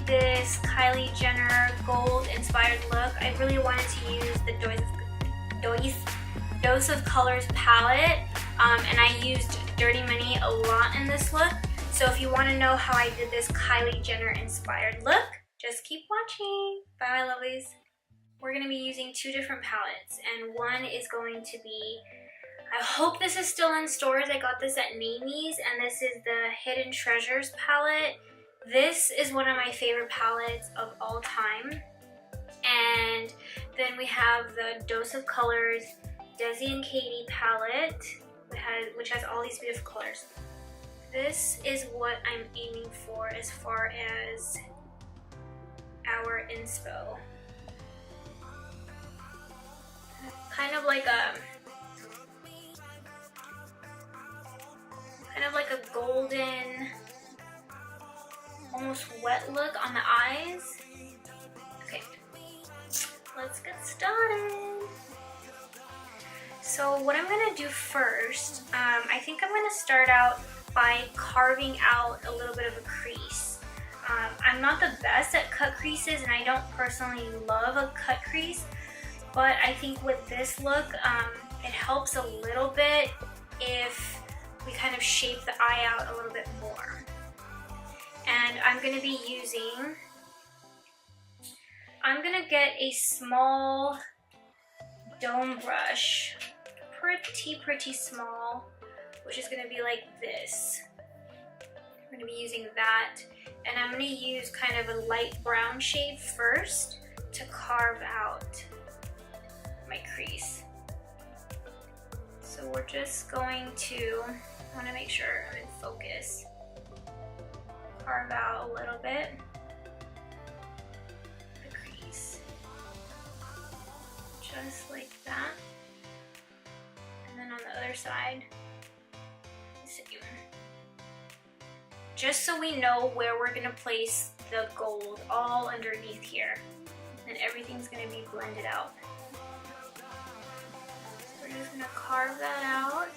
this Kylie Jenner gold inspired look, I really wanted to use the DOSE of Colors palette, and I used Dirty Money a lot in this look. So if you want to know how I did this Kylie Jenner inspired look, just keep watching. Bye, my lovelies. We're going to be using two different palettes, and one is going to be, I hope this is still in stores, I got this at Mamie's, and this is the Hidden Treasures palette. This is one of my favorite palettes of all time. And then we have the Dose of Colors DESIXKATY palette, which has all these beautiful colors. This is what I'm aiming for as far as our inspo. Kind of like a golden, almost wet look on the eyes. Okay, let's get started. So what I'm gonna do first, I think I'm gonna start out by carving out a little bit of a crease. I'm not the best at cut creases, and I don't personally love a cut crease, but I think with this look, it helps a little bit if we kind of shape the eye out a little bit more. And I'm gonna get a small dome brush, pretty small, which is gonna be like this. I'm gonna be using that, and I'm gonna use kind of a light brown shade first to carve out my crease. So we're just going to, I want to make sure I'm in focus, carve out a little bit the crease, just like that. And then on the other side, same. Just so we know where we're going to place the gold, all underneath here, and everything's going to be blended out. So we're just going to carve that out.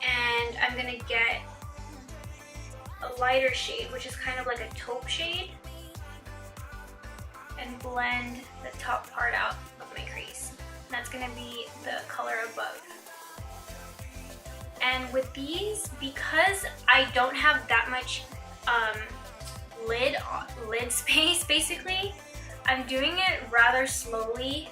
And I'm going to get a lighter shade, which is kind of like a taupe shade, and blend the top part out of my crease. And that's going to be the color above. And with these, because I don't have that much lid space, basically, I'm doing it rather slowly,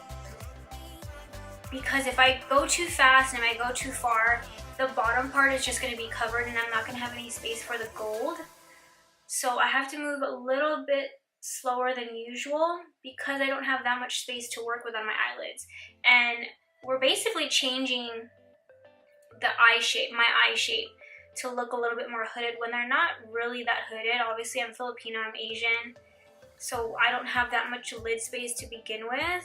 because if I go too fast and if I go too far, the bottom part is just going to be covered and I'm not going to have any space for the gold. So I have to move a little bit slower than usual because I don't have that much space to work with on my eyelids. And we're basically changing the eye shape, my eye shape, to look a little bit more hooded when they're not really that hooded. Obviously I'm Filipino, I'm Asian, so I don't have that much lid space to begin with.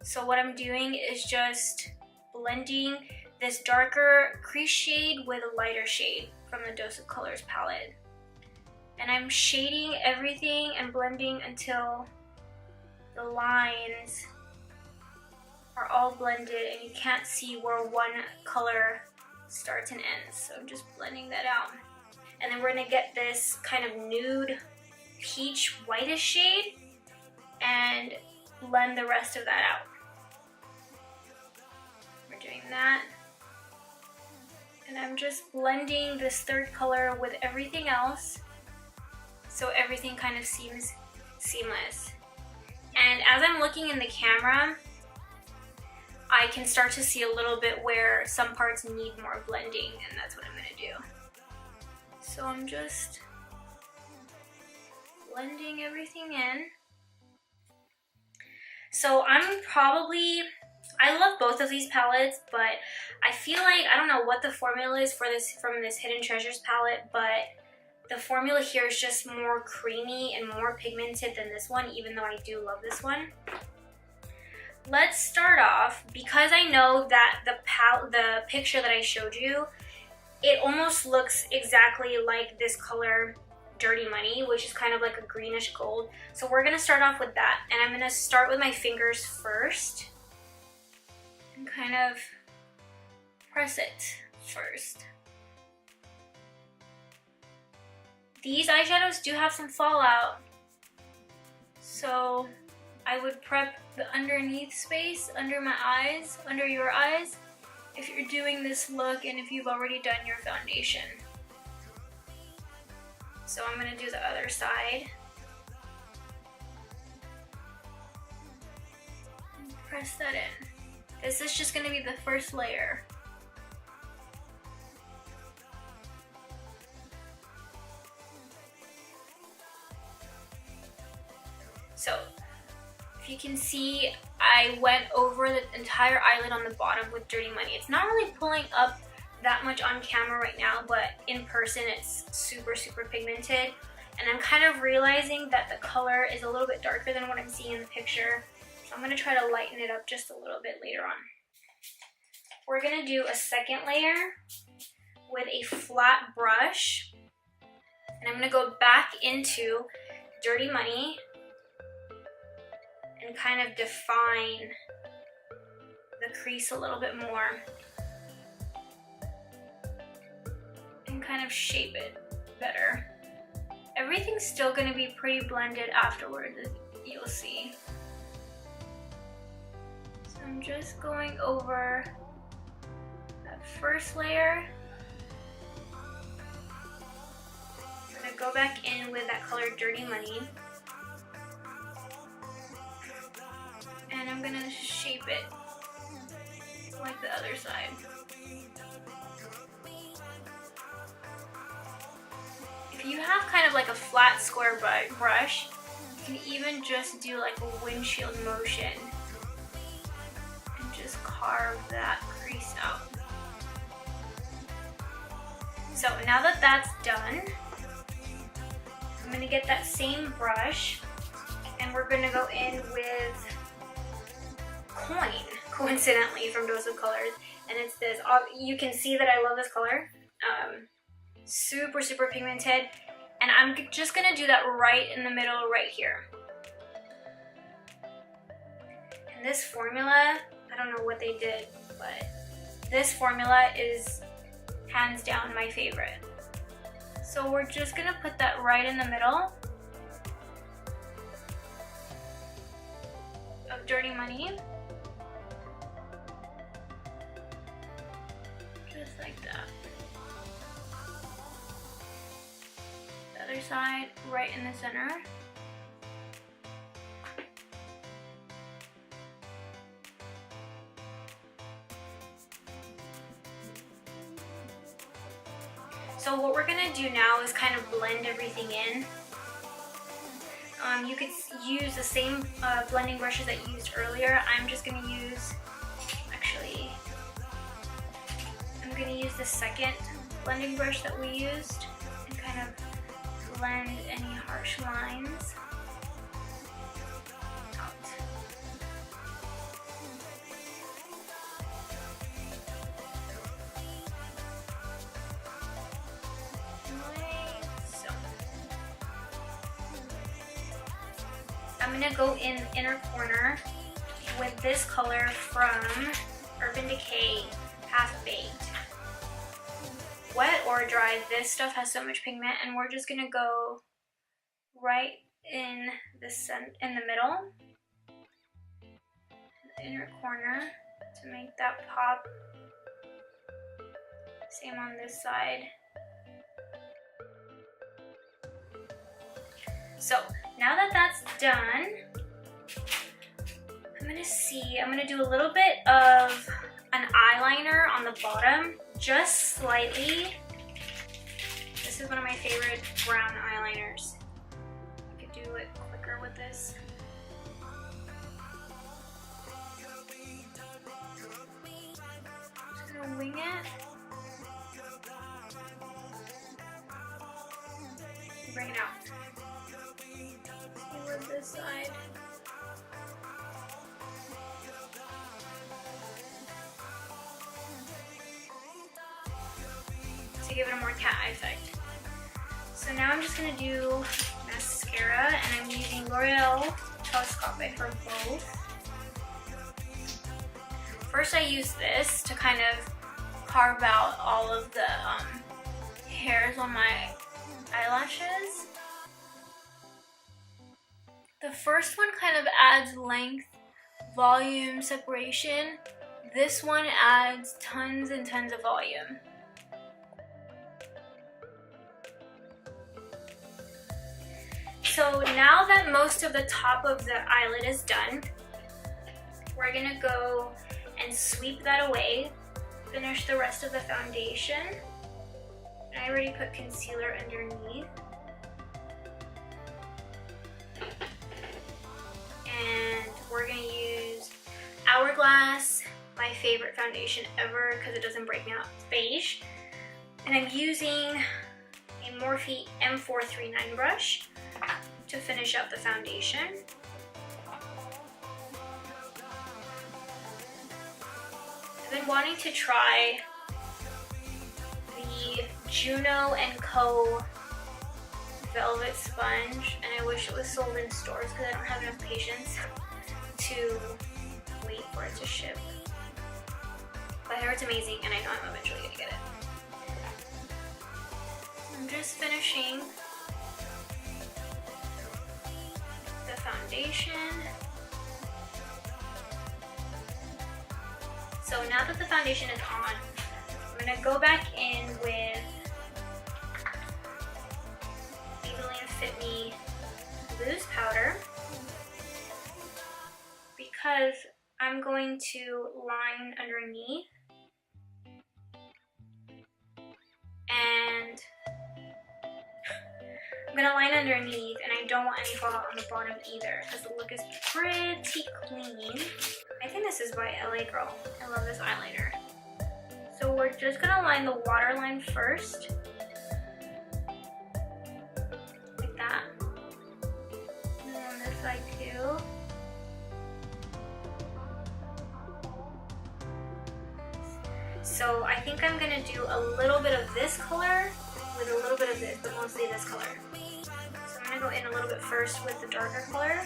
So what I'm doing is just blending this darker crease shade with a lighter shade from the Dose of Colors palette. And I'm shading everything and blending until the lines are all blended and you can't see where one color starts and ends. So I'm just blending that out. And then we're gonna get this kind of nude peach whitish shade and blend the rest of that out. We're doing that. And I'm just blending this third color with everything else, so everything kind of seems seamless. And as I'm looking in the camera, I can start to see a little bit where some parts need more blending, and that's what I'm gonna do. So I'm just blending everything in. So I love both of these palettes, but I feel like, I don't know what the formula is for this from this Hidden Treasures palette, but the formula here is just more creamy and more pigmented than this one, even though I do love this one. Let's start off, because I know that the picture that I showed you, it almost looks exactly like this color, Dirty Money, which is kind of like a greenish gold. So we're gonna start off with that, and I'm gonna start with my fingers first and kind of press it first. These eyeshadows do have some fallout, so I would prep the underneath space under my eyes, under your eyes, if you're doing this look and if you've already done your foundation. So I'm going to do the other side. And press that in. This is just going to be the first layer. So, if you can see, I went over the entire eyelid on the bottom with Dirty Money. It's not really pulling up that much on camera right now, but in person it's super pigmented. And I'm kind of realizing that the color is a little bit darker than what I'm seeing in the picture. So I'm going to try to lighten it up just a little bit later on. We're going to do a second layer with a flat brush. And I'm going to go back into Dirty Money and kind of define the crease a little bit more. And kind of shape it better. Everything's still going to be pretty blended afterwards, as you'll see. So I'm just going over that first layer. I'm going to go back in with that color Dirty Money. And I'm going to shape it like the other side. If you have kind of like a flat square brush, you can even just do like a windshield motion and just carve that crease out. So now that that's done, I'm going to get that same brush and we're going to go in with Coin, coincidentally, from Dose of Colors, and it's this. You can see that I love this color. Super pigmented, and I'm just gonna do that right in the middle, right here. And this formula, I don't know what they did, but this formula is hands down my favorite. So we're just gonna put that right in the middle of Dirty Money. Just like that. The other side, right in the center. So what we're gonna do now is kind of blend everything in. You could use the same blending brushes that you used earlier. I'm just gonna use, actually, I'm gonna use the second blending brush that we used and kind of blend any harsh lines out. So I'm gonna go in the inner corner with this color from Urban Decay, Half Baked. Wet or dry, this stuff has so much pigment, and we're just gonna go right in the middle, the inner corner, to make that pop. Same on this side. So now that that's done, I'm gonna do a little bit of an eyeliner on the bottom, just slightly. This is one of my favorite brown eyeliners. I could do it quicker with this. Just gonna wing it. Bring it out. See with this side. To give it a more cat eye effect. So now I'm just going to do mascara, and I'm using L'Oreal Telescopic for both. First I use this to kind of carve out all of the hairs on my eyelashes. The first one kind of adds length, volume, separation. This one adds tons and tons of volume. So now that most of the top of the eyelid is done, we're gonna go and sweep that away, finish the rest of the foundation. I already put concealer underneath. And we're gonna use Hourglass, my favorite foundation ever because it doesn't break me out. It's beige. And I'm using a Morphe M439 brush to finish up the foundation. I've been wanting to try the Juno & Co. Velvet Sponge, and I wish it was sold in stores because I don't have enough patience to wait for it to ship. But I heard it's amazing, and I know I'm eventually gonna get it. I'm just finishing the foundation. So now that the foundation is on, I'm gonna go back in with Fit Me loose powder because I'm going to line underneath, and I'm gonna line underneath, and I don't want any fallout on the bottom either because the look is pretty clean. I think this is by LA Girl. I love this eyeliner. So we're just gonna line the waterline first. Side too. So I think I'm gonna do a little bit of this color with a little bit of this, but mostly this color. So I'm gonna go in a little bit first with the darker color.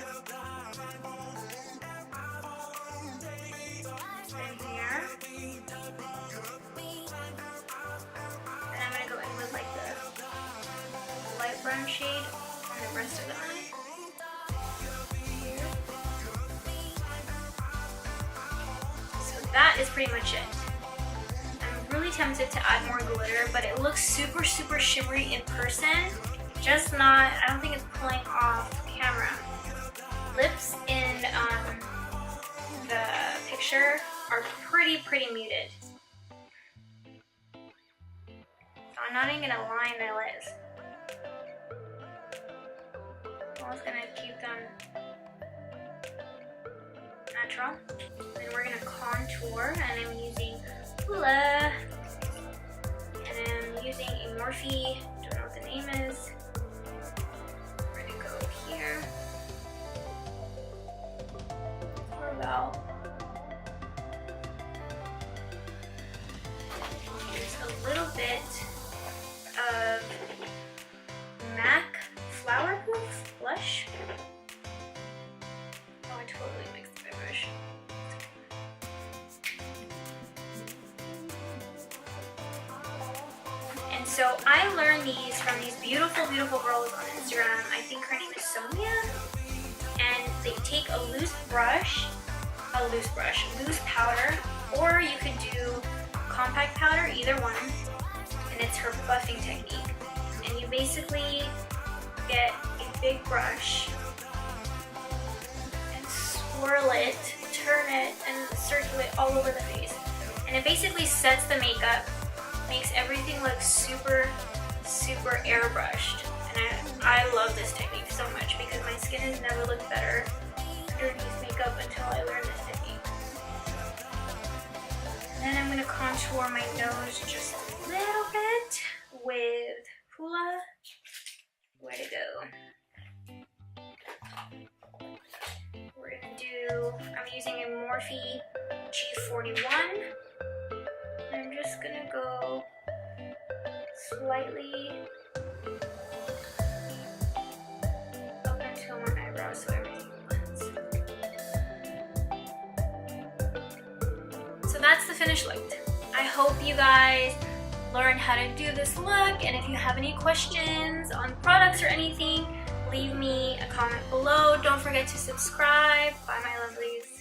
Then here. Then I'm gonna go in with like the light brown shade on the rest of the eye. That is pretty much it. I'm really tempted to add more glitter, but it looks super, super shimmery in person. Just not, I don't think it's pulling off camera. Lips in the picture are pretty muted. So I'm not even gonna line my lips. I'm just gonna keep them natural. Then we're gonna contour, and I'm using Hoola, and I'm using a Morphe, don't know what the name is. We're gonna go here for about use a little bit of MAC Flower Proof blush. Oh, I totally mixed my brush. And so I learned these from these beautiful, beautiful girls on Instagram. I think her name is Sonia. And they take a loose powder, or you could do compact powder, either one. And it's her buffing technique. And you basically get a big brush and swirl it, turn it, and circulate all over the face. And it basically sets the makeup, makes everything look super, super airbrushed. And I love this technique so much because my skin has never looked better underneath makeup until I learned this technique. And then I'm going to contour my nose just a little bit with Hoola. Where to go? We're going to do, I'm using a Morphe G41. And I'm just going to go slightly up until my eyebrows so everything blends. So that's the finished look. I hope you guys learn how to do this look, and if you have any questions on products or anything, leave me a comment below. Don't forget to subscribe. Bye, my lovelies.